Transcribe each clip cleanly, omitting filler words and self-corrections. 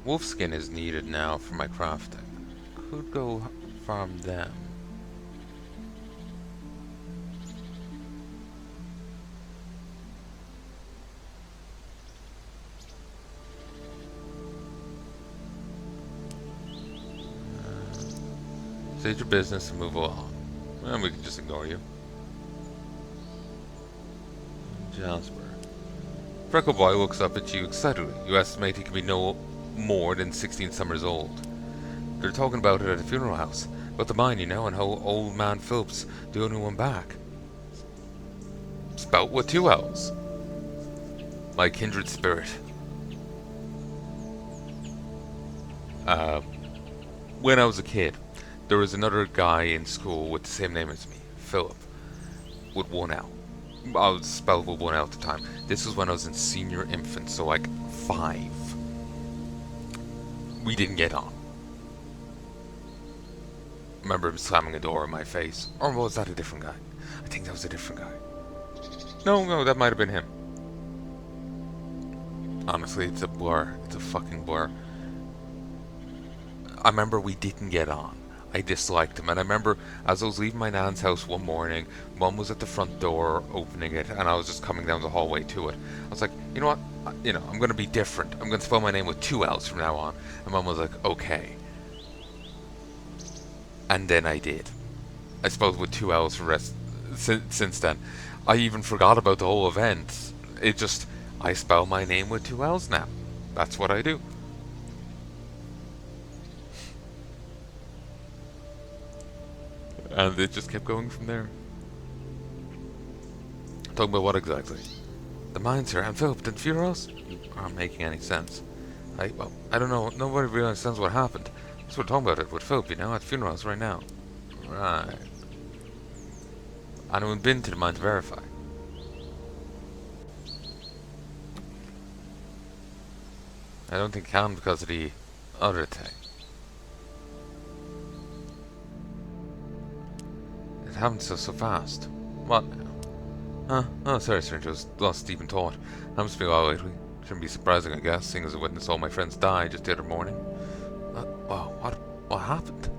Wolf skin is needed now for my crafting. Could go farm them. State your business and move along. And we can just ignore you. Jasper. Freckle Boy looks up at you excitedly. You estimate he can be no more than 16 summers old. They're talking about it at the funeral house. About the mine, and how old man Philip's the only one back. Spout with 2 L's. My kindred spirit. When I was a kid, there was another guy in school with the same name as me, Philip, with 1 L. I was spelled with 1 L at the time. This was when I was in senior infant, so like 5. We didn't get on. I remember him slamming a door in my face. Or was that a different guy? I think that was a different guy. No, that might have been him. Honestly, it's a blur. It's a fucking blur. I remember we didn't get on. I disliked him, and I remember as I was leaving my nan's house one morning, Mum was at the front door opening it, and I was just coming down the hallway to it. I was like, you know what? I'm going to be different. I'm going to spell my name with 2 L's from now on. And Mum was like, okay. And then I did. I spelled with 2 L's for rest since then. I even forgot about the whole event. I spell my name with 2 L's now. That's what I do. And it just kept going from there. Talking about what exactly? The mines here, and Philip, did funerals? You aren't making any sense. I don't know. Nobody really understands what happened. That's what we're talking about it with Philip, at funerals right now. Right. And we've been to the mine to verify. I don't think it can because of the other thing. It happened so fast. What now? Huh? Oh, sorry, stranger. I was lost deep in thought. Happens to be all lately. Shouldn't be surprising, I guess, seeing as I witnessed all my friends die just the other morning. Wow, what happened?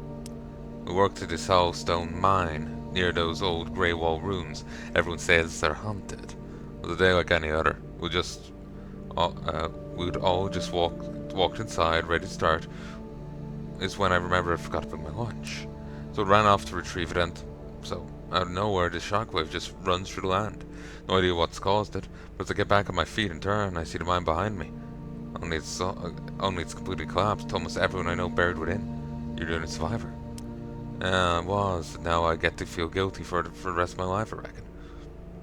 We worked at this hollow stone mine near those old grey wall ruins. Everyone says they're haunted. It was a day like any other. We'd all just walked inside, ready to start. Is when I remember I forgot to bring my lunch. So I ran off to retrieve it, and so out of nowhere this shockwave just runs through the land. No idea what's caused it, but as I get back on my feet and turn, I see the mine behind me. Only it's completely collapsed. Almost everyone I know buried within. You're the only survivor. I was. Now I get to feel guilty for the rest of my life, I reckon.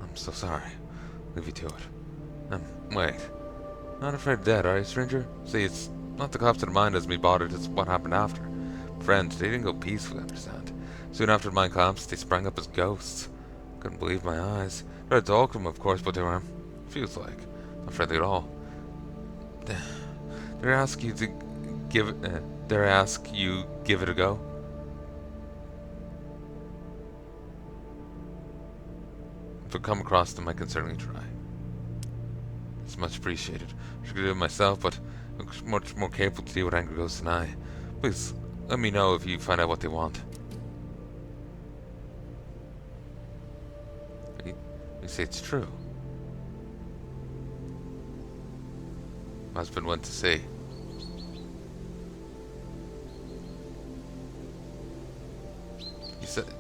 I'm so sorry. Leave you to it. Wait. Not afraid of death, are you, stranger? See, it's not the collapse of the mine that's me bothered, it's what happened after. Friends, they didn't go peacefully, understand. Soon after the mine collapsed, they sprang up as ghosts. Couldn't believe my eyes. Tried to talk to them, of course, but they were, feels like, not friendly at all. Dare I ask you give it a go? If I come across them, I can certainly try. It's much appreciated. I should do it myself, but I'm much more capable to deal with angry ghosts than I. Please, let me know if you find out what they want. You say it's true. Husband went to sea.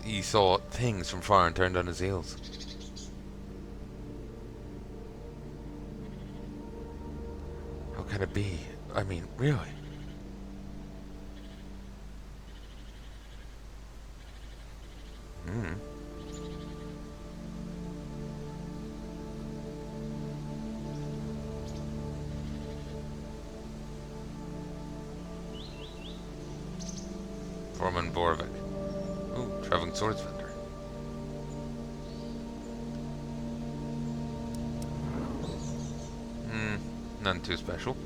He saw things from far and turned on his heels. How can it be? I mean, really? Foreman Borvik. Ooh, traveling swords vendor. None too special.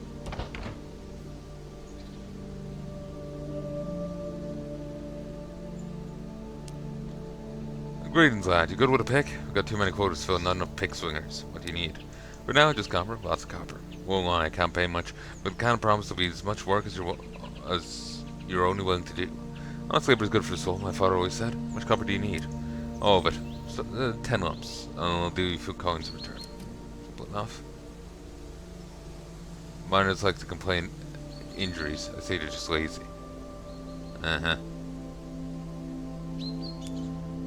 Greetings, lad. You good with a pick? We've got too many quotas to fill, not enough pick swingers. What do you need? For now, just copper, lots of copper. Won't lie, I can't pay much, but can't promise there'll be as much work as you're only willing to do. Honest labor is good for the soul, my father always said. How much copper do you need? All of it. So, 10 lumps. And I'll do you a few coins in return. Simple enough. Miners like to complain injuries. I say they're just lazy. Uh-huh.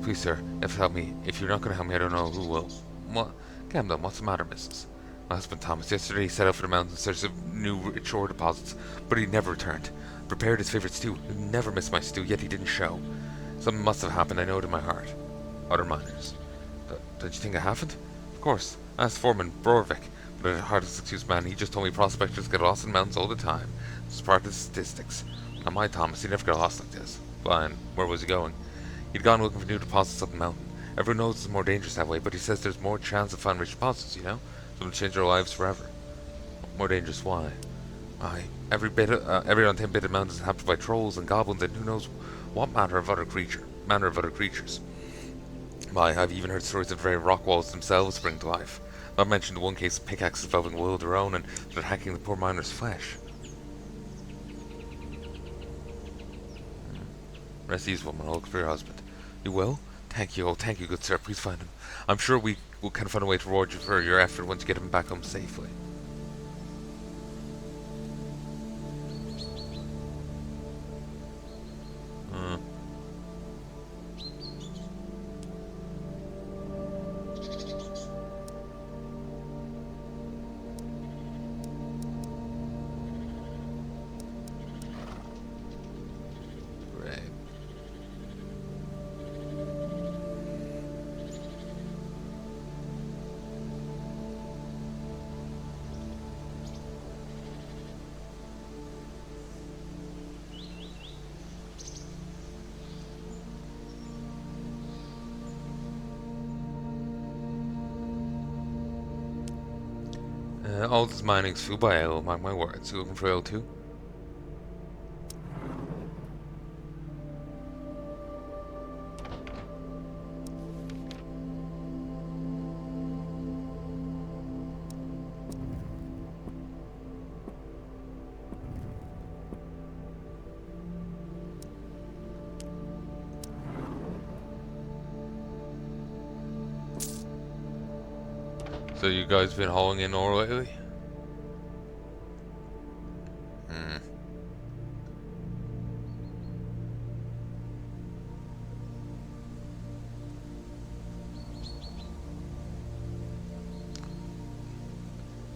Please, sir, if you help me. If you're not going to help me, I don't know who will. What? Camden, what's the matter, missus? My husband Thomas yesterday set out for the mountains in search of new rich ore deposits, but he never returned. Prepared his favorite stew. He never missed my stew, yet he didn't show. Something must have happened, I know it in my heart. Other miners. Don't you think it happened? Of course. I asked Foreman Borvik, but a hardest excuse man, he just told me prospectors get lost in mountains all the time. It's part of the statistics. Now my Thomas, he never got lost like this. Fine. Where was he going? He'd gone looking for new deposits up the mountain. Everyone knows it's more dangerous that way, but he says there's more chance of finding rich deposits, you know? So it'll change our lives forever. More dangerous, why? Why, every untamed bit of mountains is inhabited by trolls and goblins and who knows what manner of other creatures. Why, I've even heard stories of the very rock walls themselves spring to life. Not mention the one case of pickaxes developing will of their own and they're hacking the poor miner's flesh. Rest easy, woman. I'll look for your husband. You will? Thank you. Oh, thank you, good sir. Please find him. I'm sure we can find a way to reward you for your effort once you get him back home safely. All this mining's food by ale, mark my words. You looking for ale too? So you guys been hauling in ore lately?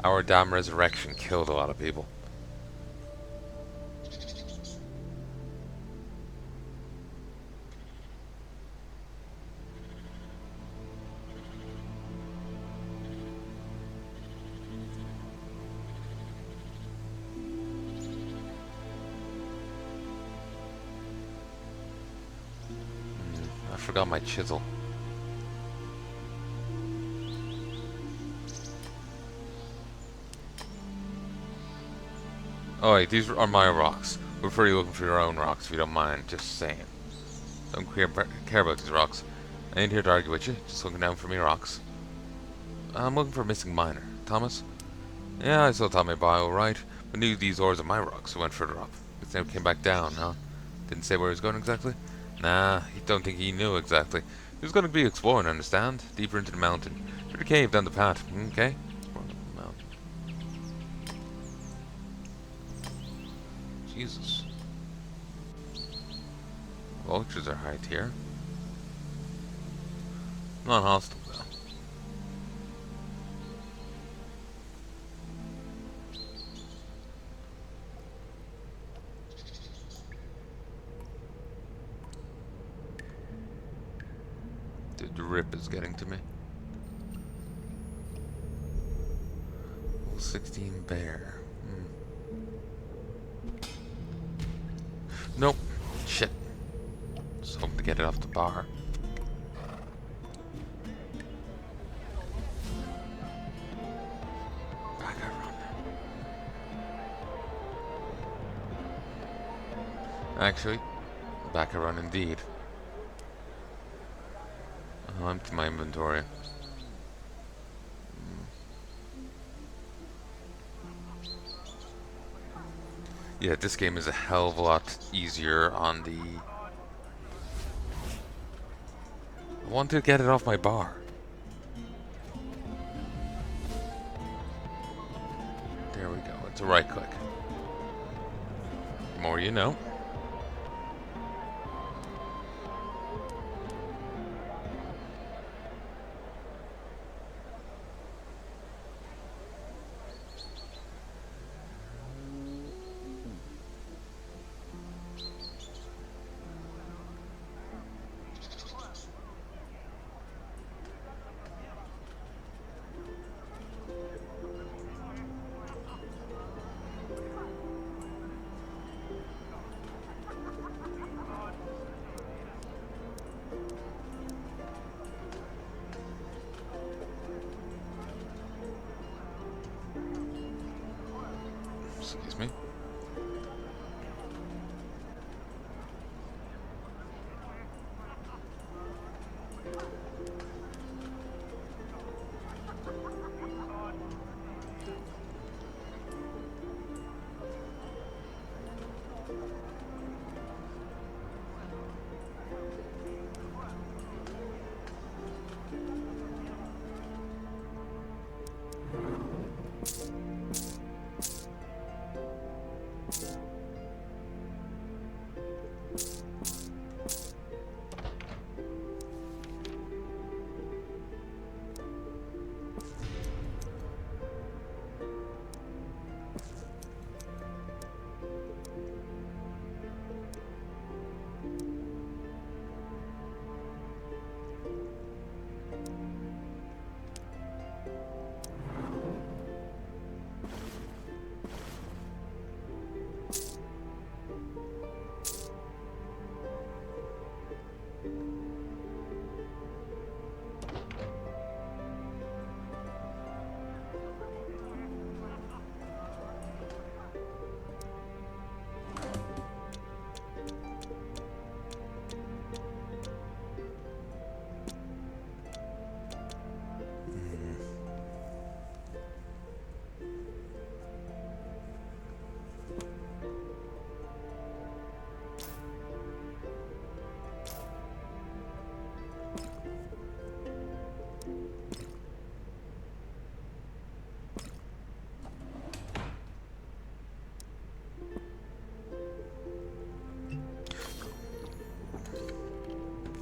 Our damn resurrection killed a lot of people. I forgot my chisel. Oh wait, these are my rocks. We're pretty looking for your own rocks if you don't mind, just saying. Don't care about these rocks. I ain't here to argue with you, just looking down for me rocks. I'm looking for a missing miner. Thomas? Yeah, I saw Tommy by alright, but knew these ores are my rocks, so went further up. But never came back down, huh? Didn't say where he was going exactly? Nah, he don't think he knew exactly. He was going to be exploring, understand? Deeper into the mountain. Through the cave, down the path, okay? Jesus. Vultures are high tier. Not hostile though. Dude, the rip is getting to me. Level 16 bear. Nope. Shit. Just hoping to get it off the bar. Back I run. Actually, back I run indeed. I'll empty my inventory. Yeah, this game is a hell of a lot easier on the... I want to get it off my bar. There we go. It's a right click. The more you know. Excuse me.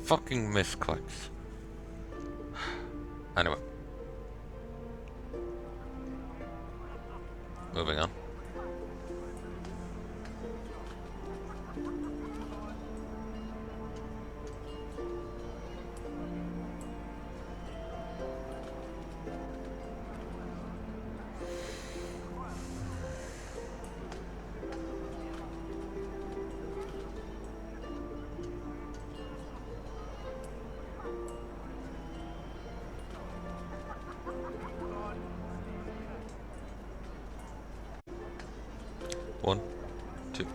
Fucking misclicks. Anyway. Moving on. One, two.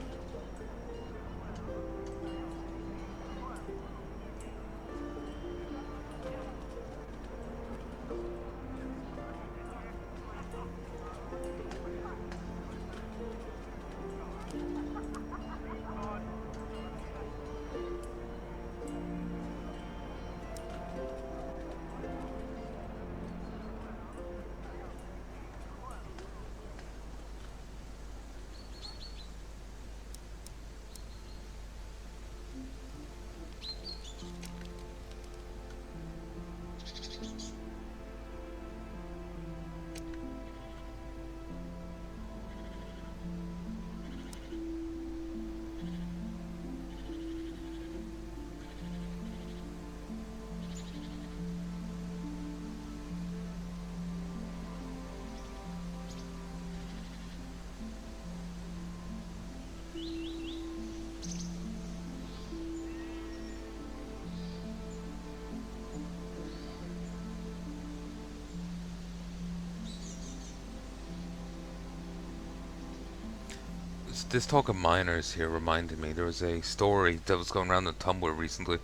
This talk of miners here reminded me there was a story that was going around on Tumblr recently.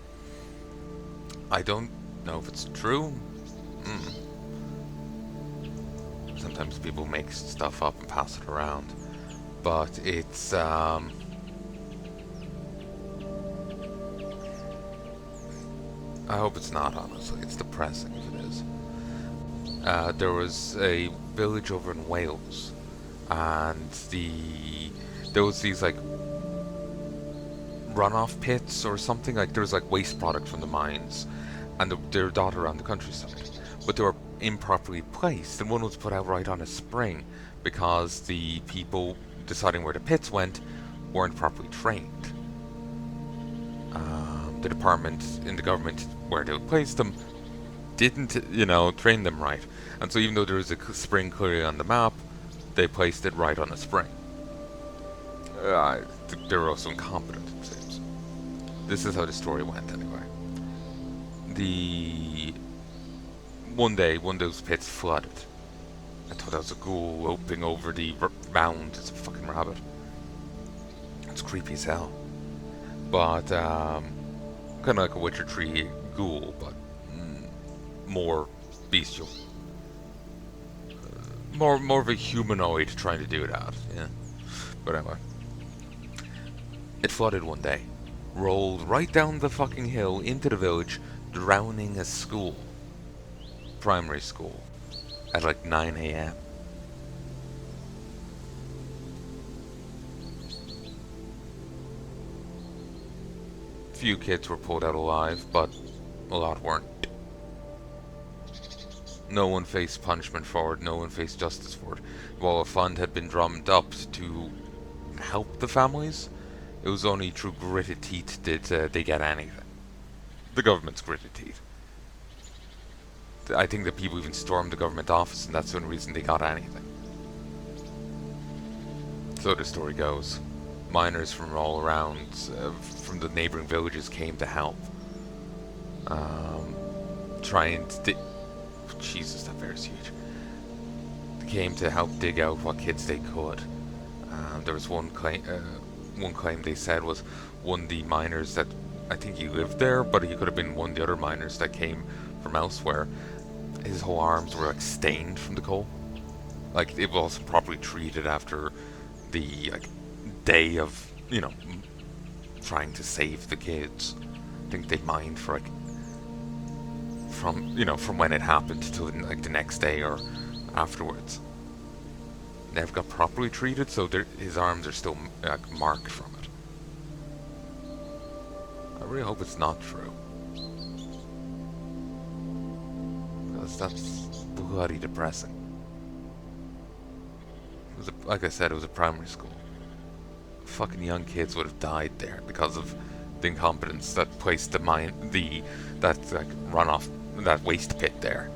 I don't know if it's true. Sometimes people make stuff up and pass it around. But it's I hope it's not, honestly. It's depressing if it is. There was a village over in Wales, and there was these like runoff pits or something. Like there was like waste product from the mines, and they were dotted around the countryside, but they were improperly placed, and one was put out right on a spring because the people deciding where the pits went weren't properly trained. The department in the government where they would place them didn't, train them right. And so even though there was a spring clearly on the map, they placed it right on a spring. They were also incompetent, it seems. This is how the story went, anyway. One day, one of those pits flooded. I thought that was a ghoul loping over the mound. It's a fucking rabbit. It's creepy as hell. But, kind of like a Witcher 3 ghoul, but more bestial. More of a humanoid trying to do that, yeah. But anyway. It flooded one day. Rolled right down the fucking hill into the village, drowning a school. Primary school. At like 9 AM. Few kids were pulled out alive, but a lot weren't. No one faced punishment for it, no one faced justice for it. While a fund had been drummed up to help the families, it was only through gritted teeth did they get anything. The government's gritted teeth. I think that people even stormed the government office, and that's the only reason they got anything. So the story goes. Miners from all around, from the neighboring villages, came to help. Trying to... Jesus, that bear's huge. They came to help dig out what kids they could. There was one claim they said was one of the miners that, I think he lived there, but he could have been one of the other miners that came from elsewhere. His whole arms were like stained from the coal. Like it wasn't properly treated after the day of, trying to save the kids. I think they mined for from when it happened till the next day or afterwards. Never got properly treated, so his arms are still marked from it. I really hope it's not true, because that's bloody depressing. Like I said, it was a primary school. Fucking young kids would have died there because of the incompetence that placed that runoff, that waste pit there.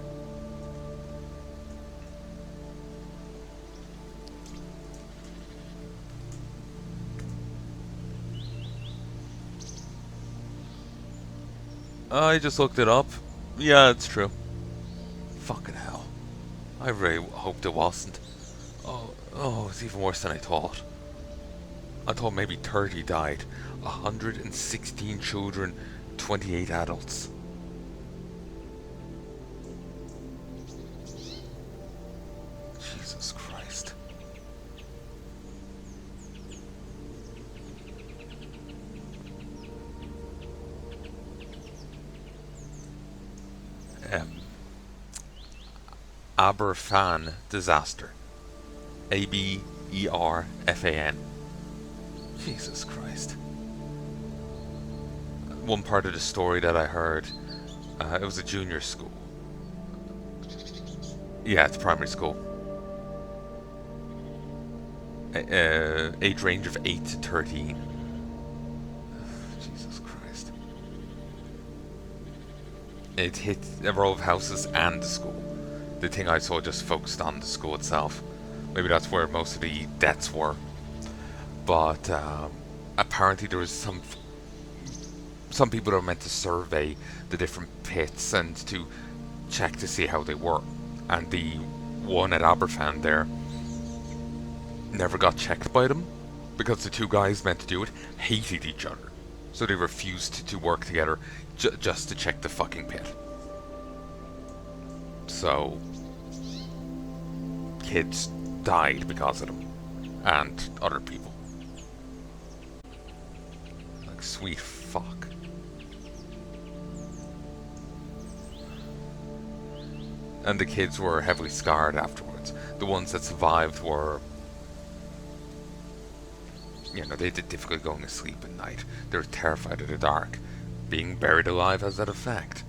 I just looked it up. Yeah, it's true. Fucking hell. I really hoped it wasn't. Oh, it's even worse than I thought. I thought maybe 30 died. 116 children, 28 adults. Jesus Christ. Aberfan disaster. Aberfan. Jesus Christ. One part of the story that I heard, it was a junior school. Yeah, it's primary school. Age range of 8 to 13. Jesus Christ. It hit a row of houses and the school. The thing I saw just focused on the school itself. Maybe that's where most of the deaths were. But apparently there was some people that were meant to survey the different pits and to check to see how they were. And the one at Aberfan there never got checked by them because the two guys meant to do it hated each other. So they refused to work together just to check the fucking pit. So kids died because of them. and other people. Like, sweet fuck. And the kids were heavily scarred afterwards. The ones that survived were, you know, they had difficulty going to sleep at night. They were terrified of the dark. Being buried alive has that effect.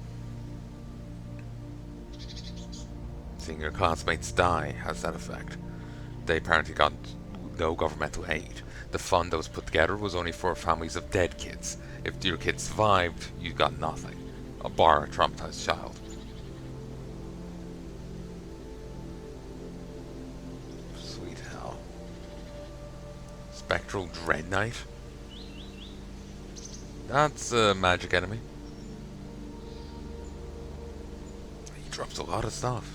Seeing your classmates die has that effect. They apparently got no governmental aid. The fund that was put together was only for families of dead kids. If your kid survived, you got nothing. Bar a traumatized child. Sweet hell. Spectral Dread Knight? That's a magic enemy. He drops a lot of stuff.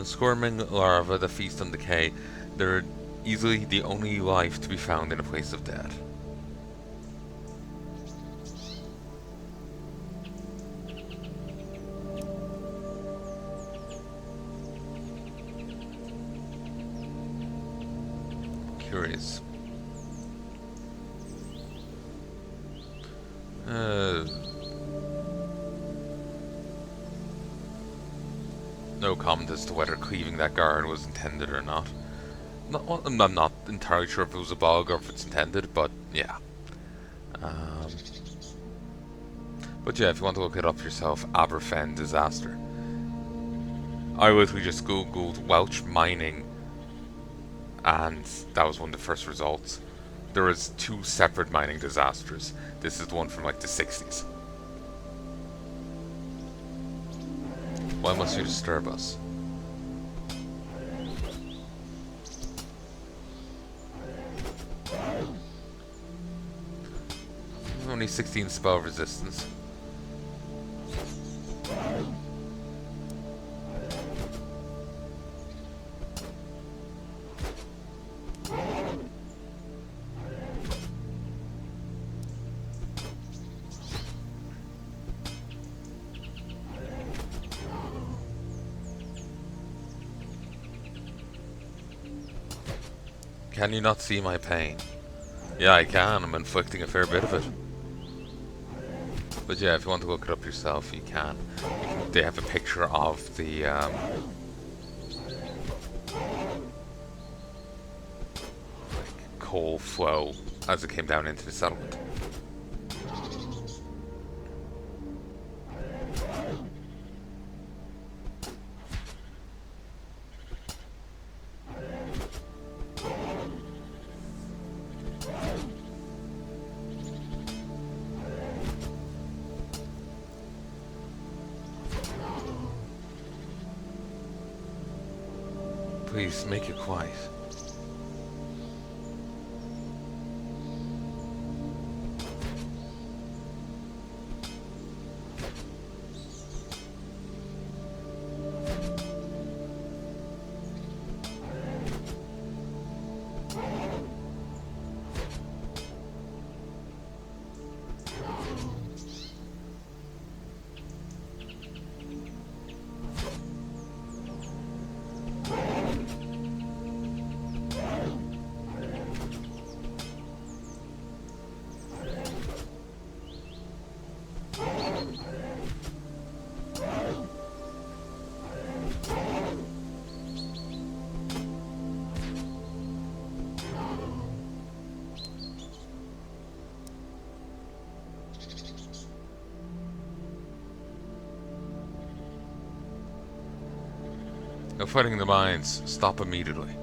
Squirming larvae that feast on decay. They're easily the only life to be found in a place of death. Curious. No comment as to whether cleaving that guard was intended or not. I'm not entirely sure if it was a bug or if it's intended, but yeah. But yeah, if you want to look it up yourself, Aberfen disaster. I literally just googled Welsh mining, and that was one of the first results. There was 2 separate mining disasters. This is the one from like the 60s. Why must you disturb us? Only 16 spell resistance. Can you not see my pain? Yeah, I can. I'm inflicting a fair bit of it. But yeah, if you want to look it up yourself, you can. They have a picture of the like coal flow as it came down into the settlement. Please, make it quiet. No fighting in the mines. Stop immediately.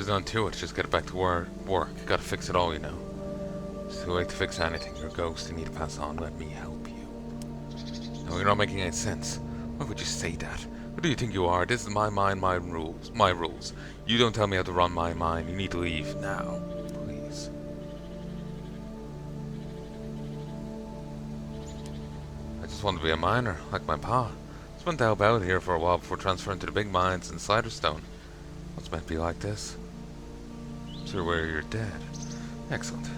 There's none to it. Just get it back to work. Gotta fix it all, you know. It's too late to fix anything. You're a ghost. You need to pass on. Let me help you. No, you're not making any sense. Why would you say that? Who do you think you are? This is my mind, my rules. My rules. You don't tell me how to run my mind. You need to leave now. Please. I just want to be a miner, like my pa. Spent to help out here for a while before transferring to the big mines in Ciderstone. What's meant to be like this? So where you're dead. Excellent.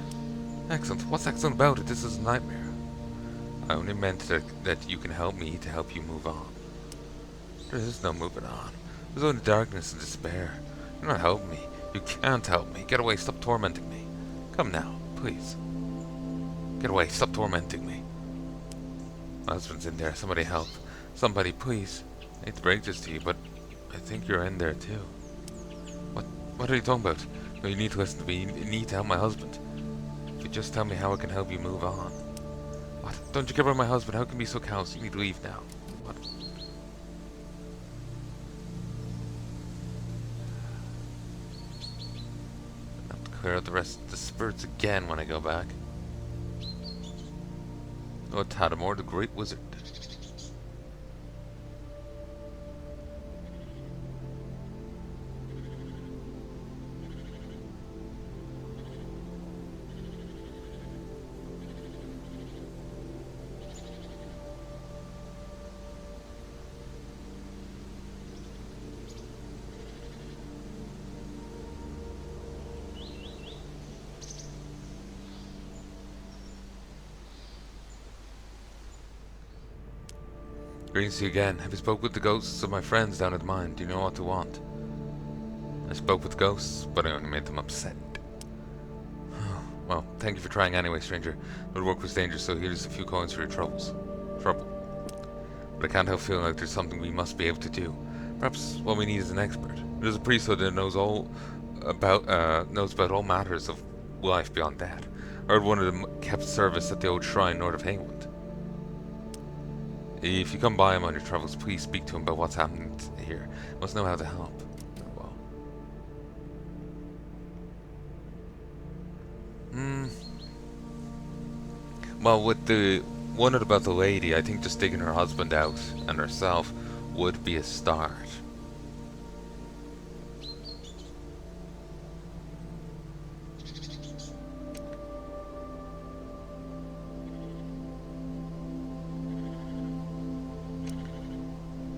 Excellent. What's excellent about it? This is a nightmare. I only meant that you can help me to help you move on. There is no moving on. There's only darkness and despair. You're not helping me. You can't help me. Get away. Stop tormenting me. Come now, please. Get away. Stop tormenting me. My husband's in there. Somebody help. Somebody, please. I hate to break this to you, but I think you're in there too. What are you talking about? No, you need to listen to me. You need to help my husband. If you just tell me how I can help you move on. What? Don't you care about my husband? How can you be so callous? You need to leave now. What? I have to clear out the rest of the spirits again when I go back. Lord Tadamor, the Great Wizard. Greetings to you again. Have you spoke with the ghosts of my friends down at the mine? Do you know what to want? I spoke with ghosts, but I only made them upset. Well, thank you for trying anyway, stranger. The work was dangerous, so here's a few coins for your trouble. But I can't help feeling like there's something we must be able to do. Perhaps what we need is an expert. There's a priesthood that knows about all matters of life beyond death. I heard one of them kept service at the old shrine north of Haywood. If you come by him on your travels, please speak to him about what's happening here. You must know how to help. Well, with the one about the lady, I think just digging her husband out and herself would be a start.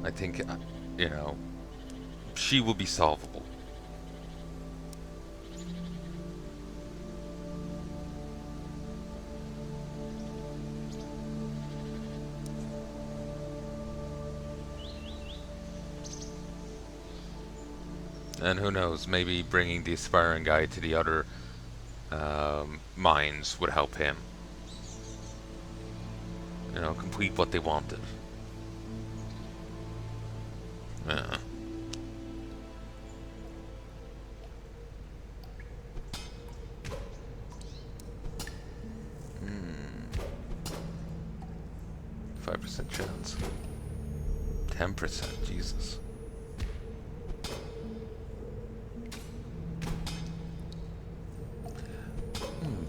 I think, you know, she will be solvable. And who knows, maybe bringing the aspiring guy to the other mines would help him. You know, complete what they wanted. Yeah. 5% chance. 10%, Jesus.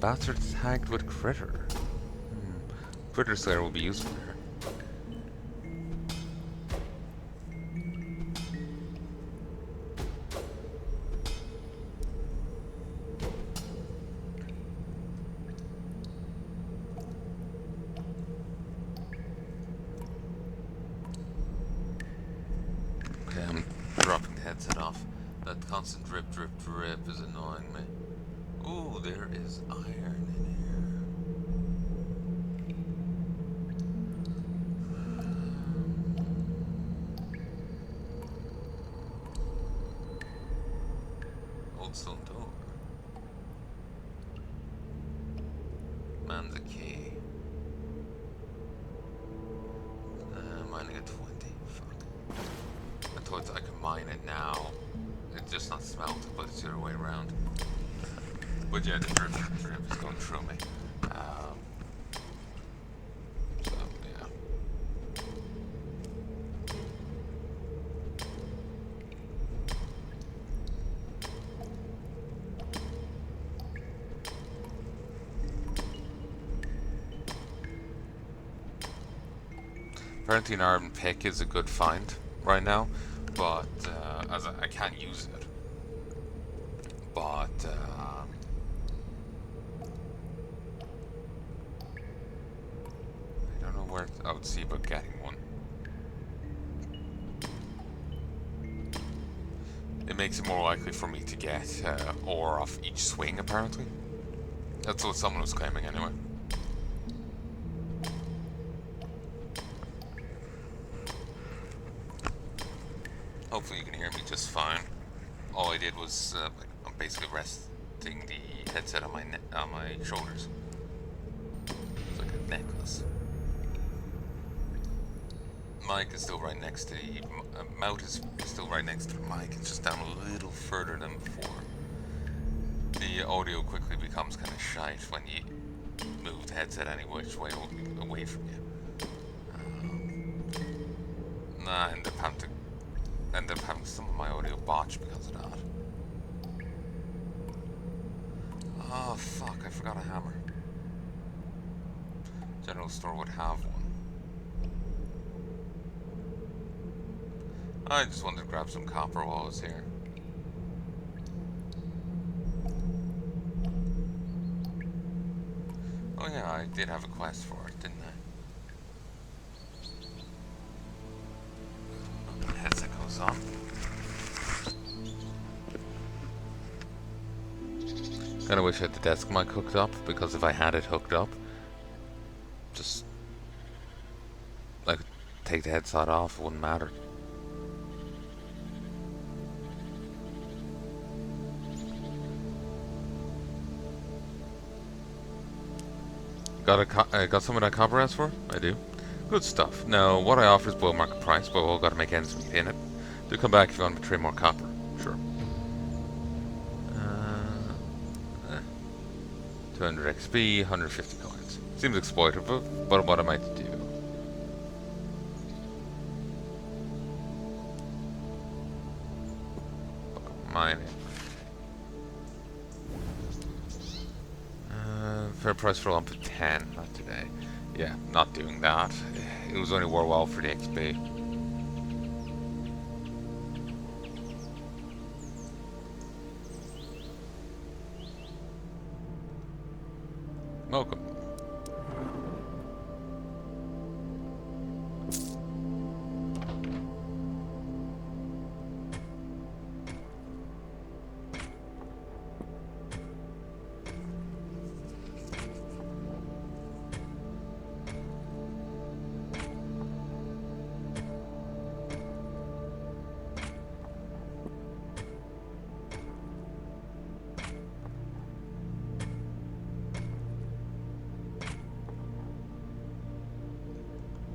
Bastard tagged with Critter. Critter Slayer will be useful here. Okay, I'm dropping the headset off. That constant drip, drip, drip is annoying me. Ooh, there is iron in here. Old stone door. Man's a key. Mining at 20. Fuck. I thought I could mine it now. It's just not smelted, but it's the other way around. But yeah, the drip is going through me. So, yeah. Apparently an Arden pick is a good find right now, but as I can't use it. But I don't know where I would see about getting one. It makes it more likely for me to get ore off each swing, apparently. That's what someone was claiming anyway. Hopefully you can hear me just fine. All I did was I'm basically resting the headset on my shoulders. It's like a necklace. Mic is still right next to the mouth is still right next to the mic. It's just down a little further than before. The audio quickly becomes kind of shite when you move the headset any which way away from you. I end up having some of my audio botched because of that. Oh fuck! I forgot a hammer. General store would have one. I just wanted to grab some copper while I was here. Oh yeah, I did have a quest for it, didn't I? My headset goes on. Kinda wish I had the desk mic hooked up, because if I had it hooked up, just I could take the headset off, it wouldn't matter. Got some of that copper as for? I do. Good stuff. Now, what I offer is below market price, but we've all got to make ends meet in it. Do come back if you want me to trade more copper. Sure. 200 XP, 150 coins. Seems exploitative, but what am I to do? Mining. Fair price for a lump of 10, not today. Yeah, not doing that. It was only worthwhile for the XP. Welcome.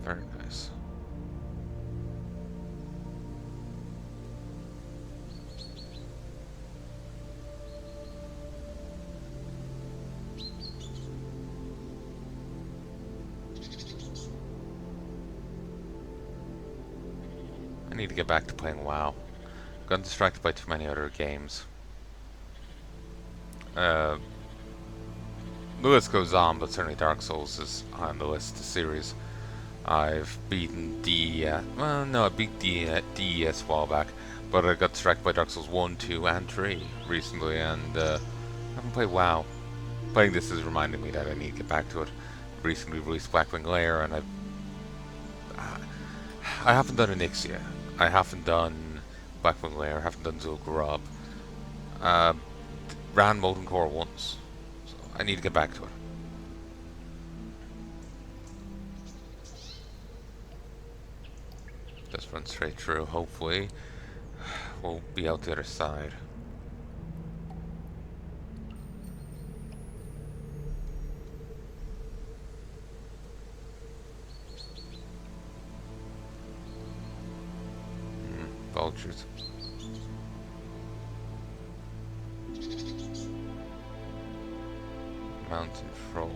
Very nice. I need to get back to playing WoW. Got distracted by too many other games. The list goes on, but certainly Dark Souls is on the list of the series. I've beaten well, no, I beat DES a while back, but I got distracted by Dark Souls 1, 2, and 3 recently, and I haven't played WoW. Playing this is reminding me that I need to get back to it. Recently released Blackwing Lair, and I haven't done Onyxia. I haven't done Blackwing Lair, I haven't done Zul'Gurub. Ran Molten Core once, so I need to get back to it. Just run straight through, hopefully. We'll be out the other side. Vultures. Mountain Troll.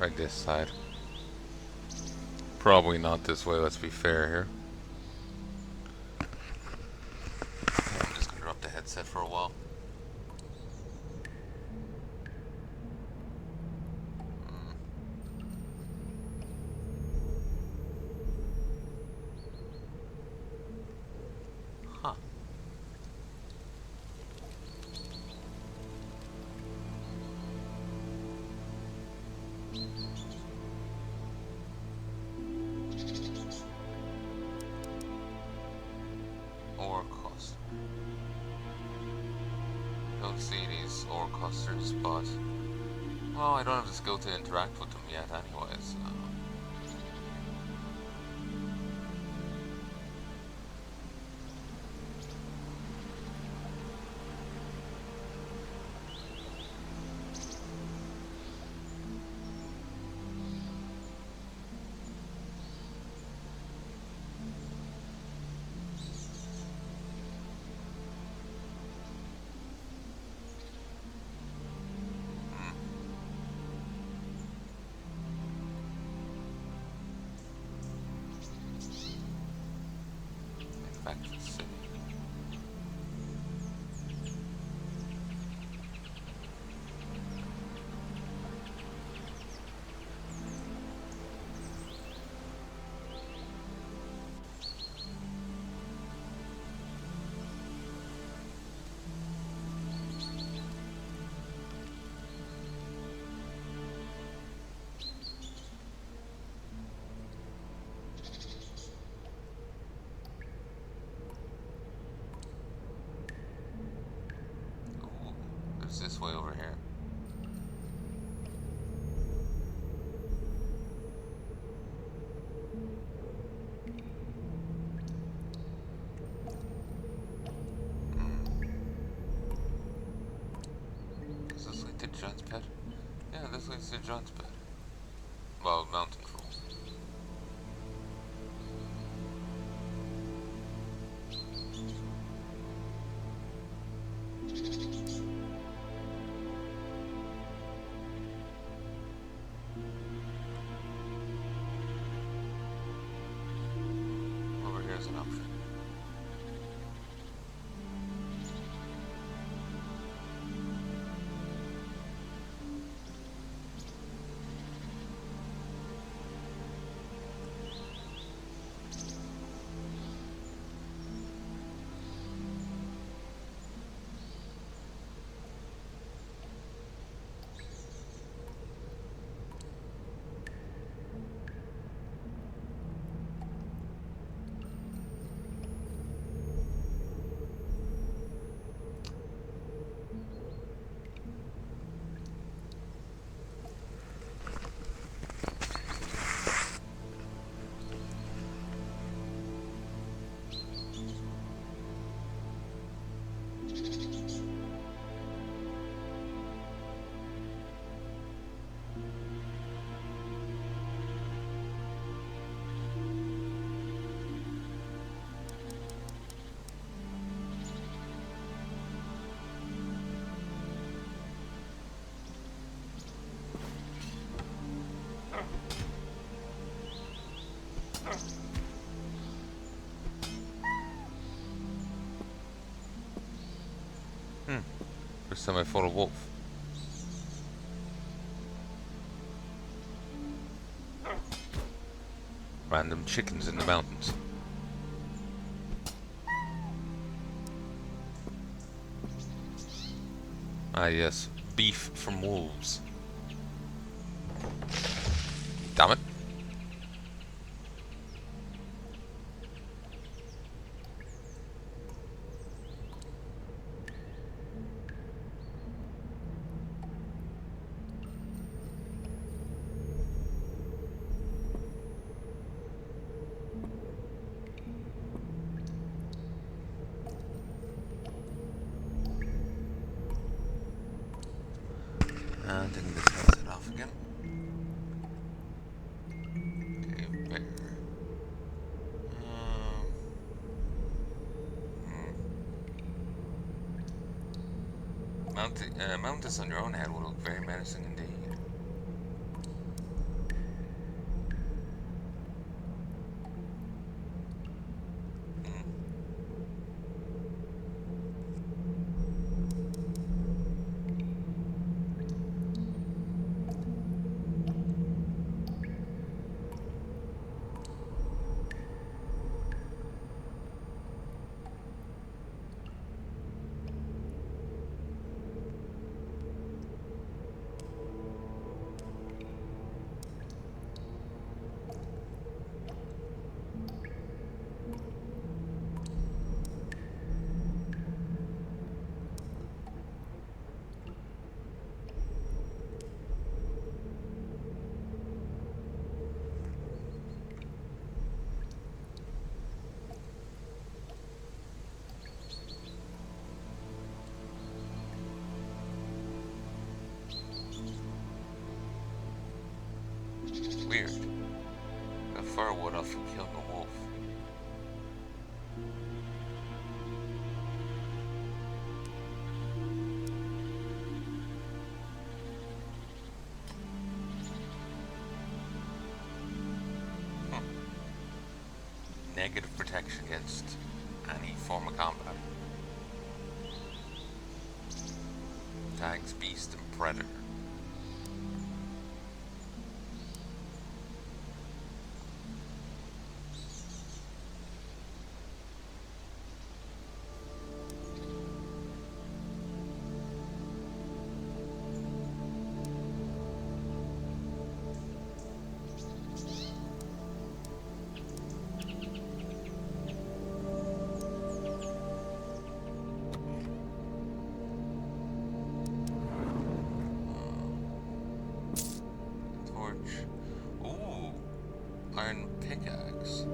Try this side. Probably not this way, let's be fair here. I'm just gonna drop the headset for a while. Huh. Ore cluster. Don't see these ore clusters, but well, I don't have the skill to interact with them yet, anyways. Back to the city. Ooh, there's this way over here. Does this lead to John's pet? Yeah, this leads to John's pet. Well, mountain troll. Over here's an option. First time I fought a wolf. Random chickens in the mountains. Ah yes, beef from wolves. Damn it. And then this has it off again. Okay, bear. Mount this on your own head will look very menacing indeed. Weird. Got firewood off from killing a wolf. Negative protection against any form of combat. Tags beast and predator. Iron pickaxe.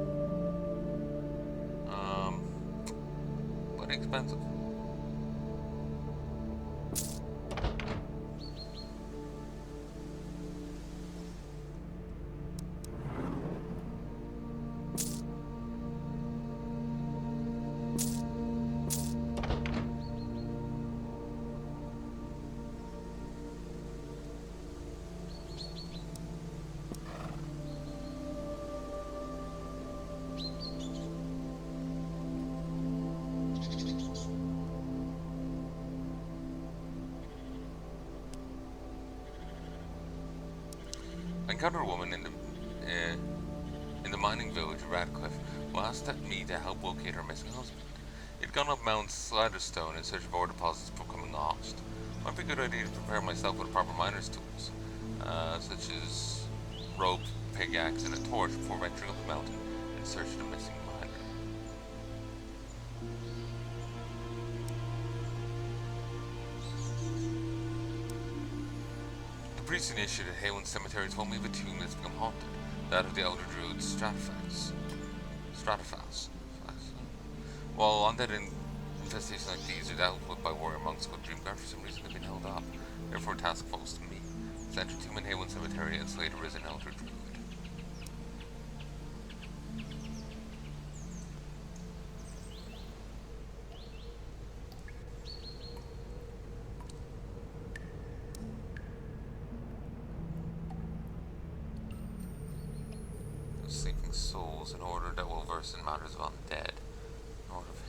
But expensive. I encountered a woman in the mining village of Radcliffe who asked me to help locate her missing husband. He'd gone up Mount Sliderstone in search of ore deposits before becoming lost. Might be a good idea to prepare myself with proper miner's tools, such as rope, pickaxe, and a torch before venturing up the mountain in search of the missing miner. The priest initiated at Heya Cemetery told me of a tomb that's become haunted, that of the elder druid Stratafax. While undead infestations like these are dealt with by warrior monks with Dreamguard, for some reason they've been held up. Therefore, a task falls to me. To enter tomb in Heya Cemetery and slay the risen elder druid. Sleeping souls, in order that will verse in matters of undead. Lord of Heya.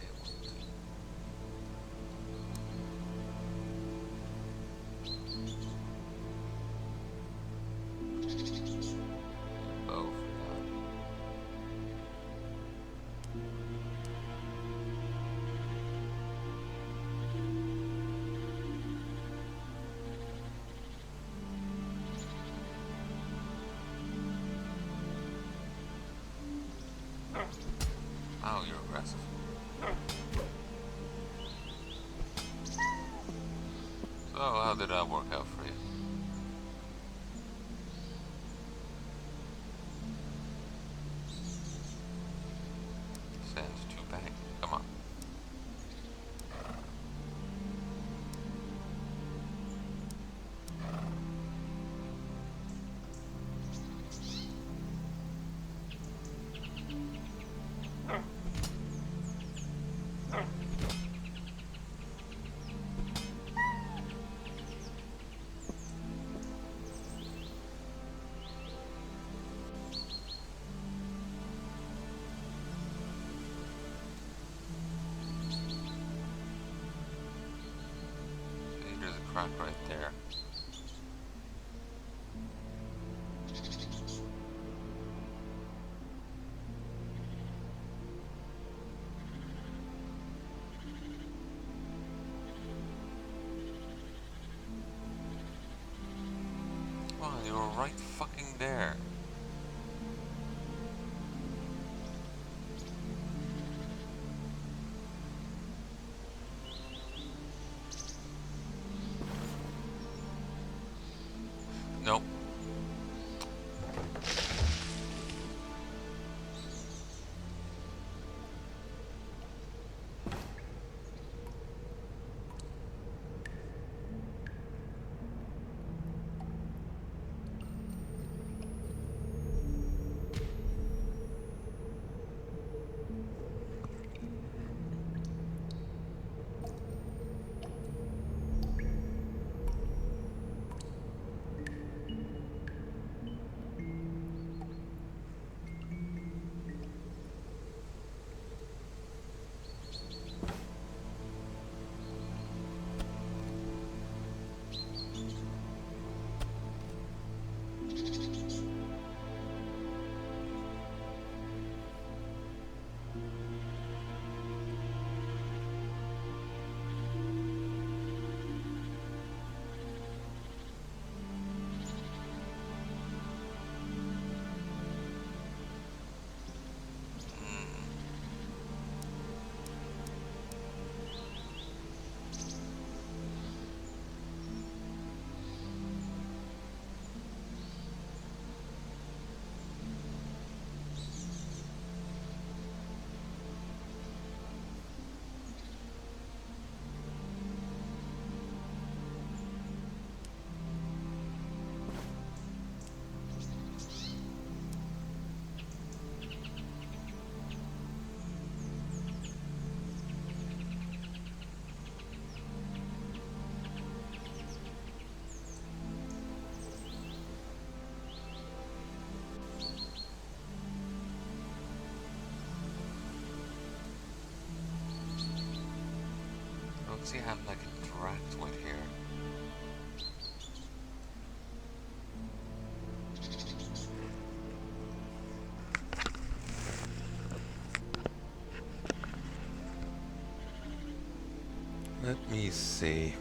Oh, wow, you're aggressive. So, how did that work out for you? Send to bank. Come on. There's a crack right there. Wow, you were right fucking there. Nope. don't see how I can interact with here. Let me see.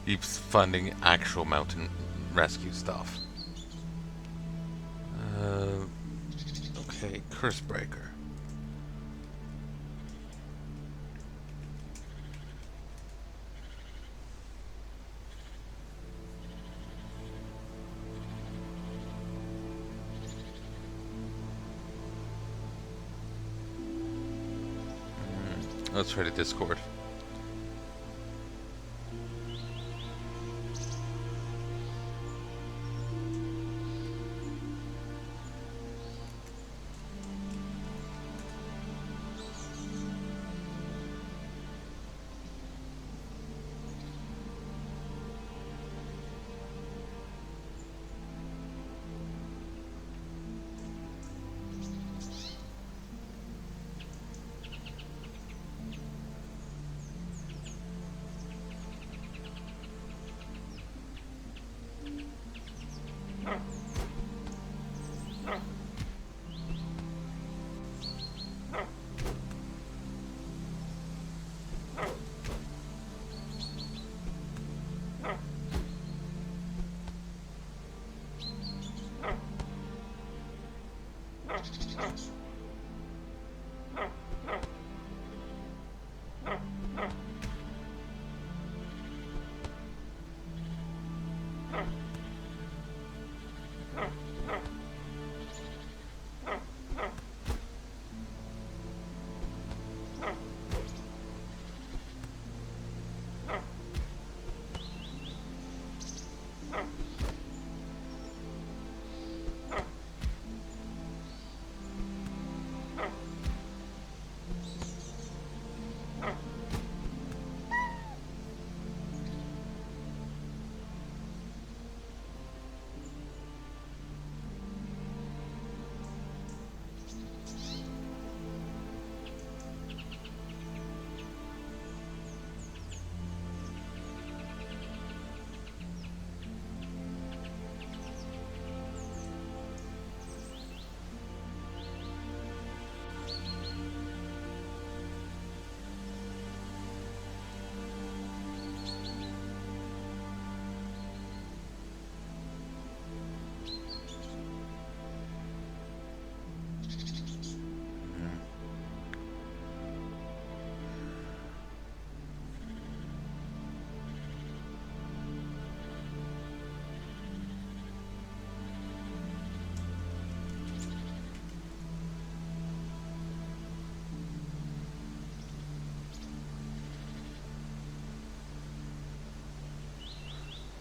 Keeps funding actual mountain rescue stuff. Okay, Cursebreaker. Let's try to Discord.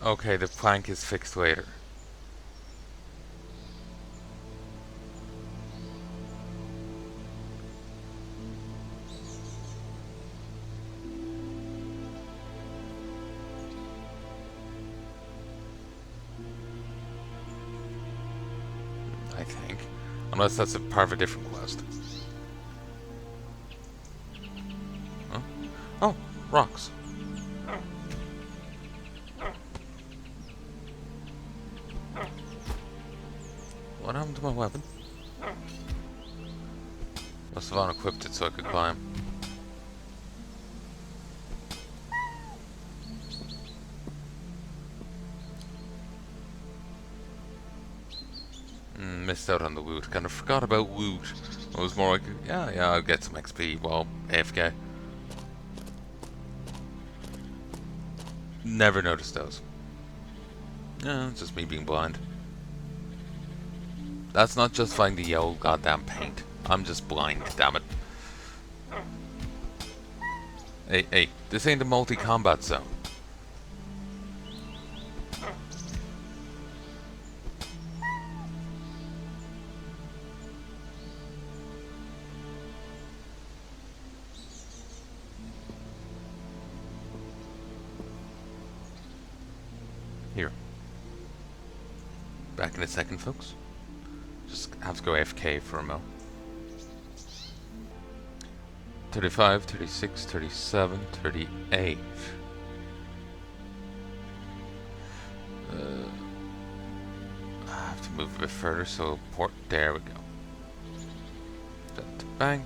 Okay, the plank is fixed later. I think. Unless that's a part of a different quest. Huh? Oh, rocks. What happened to my weapon? Must have unequipped it so I could climb. missed out on the loot. Kind of forgot about loot. It was more like, yeah, I'll get some XP while AFK. Never noticed those. No, it's just me being blind. That's not justifying the yellow goddamn paint. I'm just blind, damn it. Hey, this ain't a multi-combat zone. Here. Back in a second, folks. Just have to go AFK for a mo. 35, 36, 37, 38. I have to move a bit further, so port. There we go. Set to bank.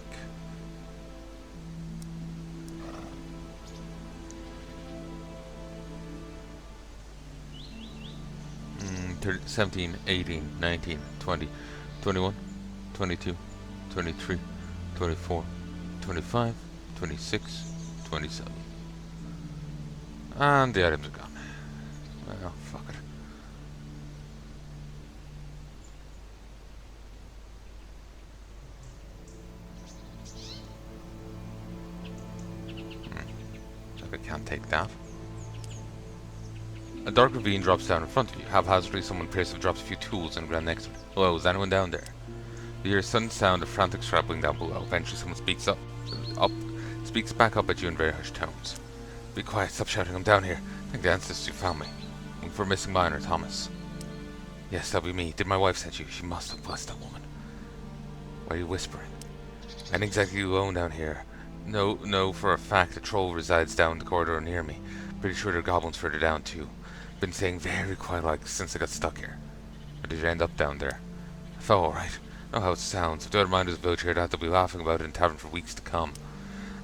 17, 18, 19, 20, 21, 22, 23, 24, 25, 26, 27. And the items are gone. Well, fuck it. So I can't take that. A dark ravine drops down in front of you. Haphazardly, someone appears to drops a few tools on the ground next to it. Hello, is anyone down there? You hear a sudden sound of frantic scrabbling down below. Eventually, someone speaks back up at you in very hushed tones. Be quiet, stop shouting, I'm down here. I think the ancestors you found me. Looking for a missing miner, Thomas. Yes, that'll be me. Did my wife send you? She must have blessed that woman. Why are you whispering? I ain't exactly alone down here. No, for a fact, a troll resides down the corridor near me. Pretty sure there are goblins further down, too. Been staying very quiet like since I got stuck here. Or did you end up down there? I felt alright. Know how it sounds. If the other minders village here, they'll be laughing about it in tavern for weeks to come.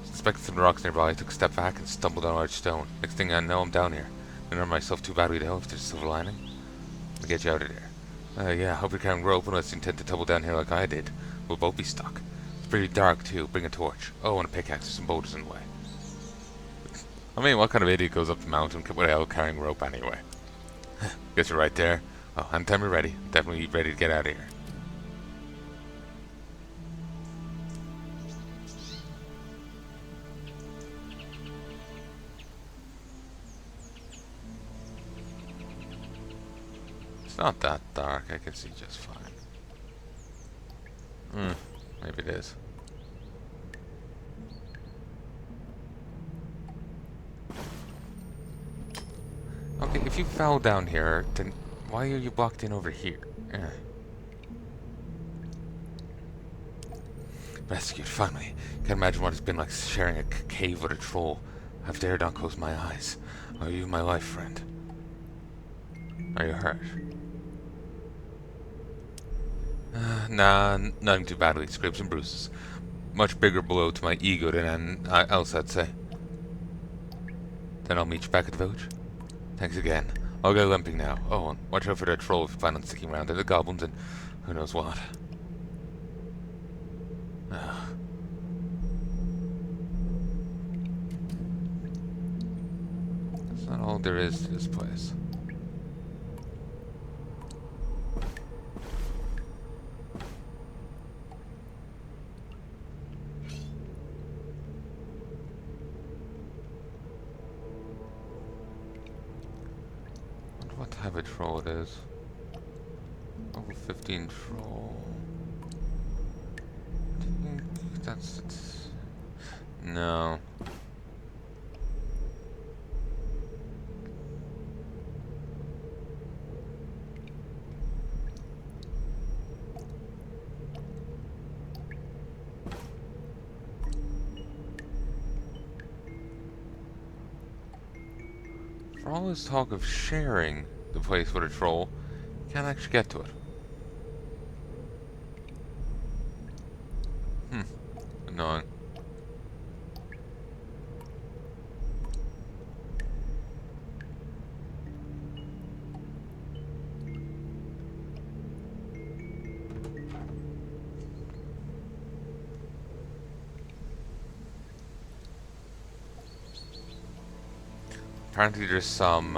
Suspected some rocks nearby, I took a step back and stumbled on a large stone. Next thing I know, I'm down here. Didn't hurt myself too badly though, if there's a silver lining. I'll get you out of there. Yeah, hope you're carrying rope unless you intend to tumble down here like I did. We'll both be stuck. It's pretty dark too. Bring a torch. Oh, and a pickaxe. There's some boulders in the way. I mean, what kind of idiot goes up the mountain without carrying rope anyway? Guess you're right there. Oh, anytime you're ready. Definitely ready to get out of here. It's not that dark. I can see just fine. Maybe it is. Okay, if you fell down here, then why are you blocked in over here? Rescued, finally. Can't imagine what it's been like sharing a cave with a troll. I've dared not close my eyes. Are you my life friend? Are you hurt? Nah, nothing too badly. Scrapes and bruises. Much bigger blow to my ego than anything else, I'd say. Then I'll meet you back at the village. Thanks again. I'll go limping now. Oh, and watch out for that troll if you plan on sticking around. They're the goblins and who knows what. That's not all there is to this place. What type of troll it is? Level 15 troll. I think that's it. No. For all this talk of sharing the place with a troll, you can't actually get to it. Annoying. apparently there's some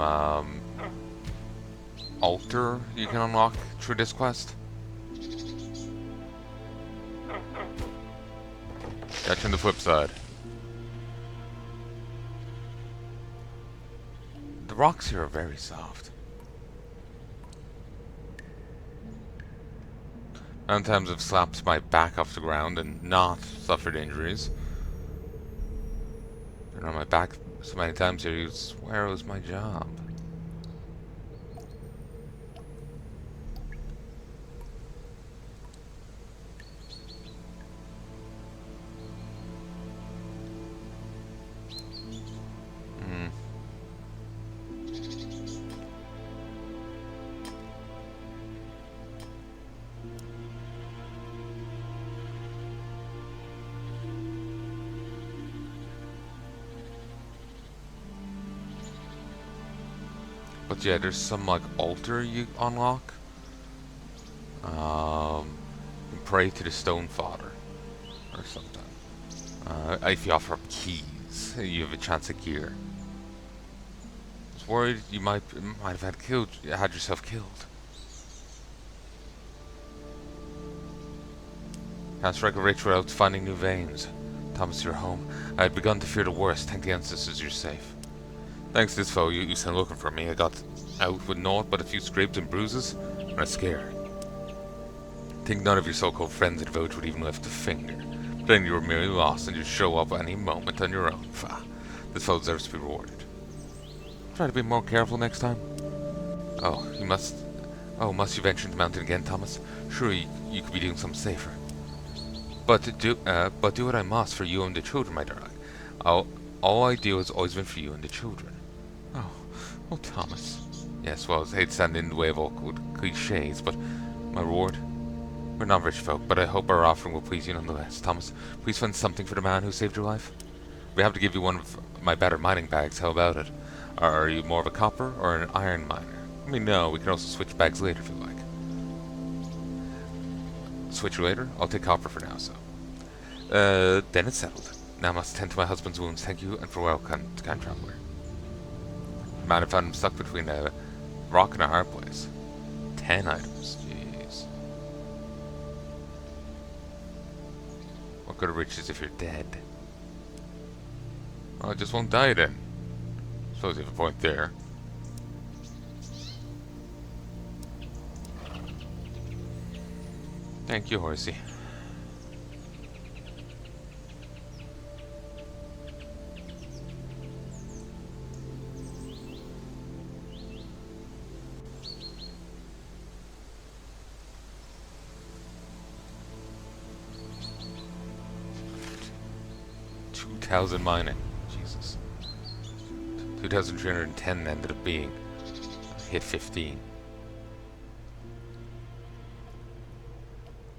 altar you can unlock through this quest. Catch on the flip side. The rocks here are very soft. Sometimes I've slapped my back off the ground and not suffered injuries. Been on my back so many times here, you'd swear it was my job. But yeah, there's some like altar you unlock. You pray to the Stone Father or something. If you offer up keys, you have a chance at gear. I was worried you might have had yourself killed. Can't strike a rich without finding new veins. Thomas, you're home. I had begun to fear the worst. Thank the ancestors you're safe. Thanks to this foe you sent looking for me, I got out with naught but a few scrapes and bruises, and a scare. Think none of your so-called friends in the village would even lift a finger. Pretending you were merely lost and you'd show up any moment on your own. This foe deserves to be rewarded. Try to be more careful next time. Must you venture into the mountain again, Thomas? Surely you could be doing something safer. But do what I must for you and the children, my darling. All I do has always been for you and the children. Oh, Thomas. Yes, well, I hate to stand in the way of all good cliches, but my reward? We're not rich folk, but I hope our offering will please you nonetheless. Thomas, please find something for the man who saved your life. We have to give you one of my better mining bags. How about it? Are you more of a copper or an iron miner? I mean, no, we can also switch bags later if you like. Switch later? I'll take copper for now, so. Then it's settled. Now I must tend to my husband's wounds. Thank you, and farewell, kind traveler. The man had found him stuck between a rock and a hard place. 10 items. Jeez. What good are riches if you're dead? Well, I just won't die then. Suppose you have a point there. Thank you, horsey. Mining. Jesus. 2,310 ended up being. Hit 15.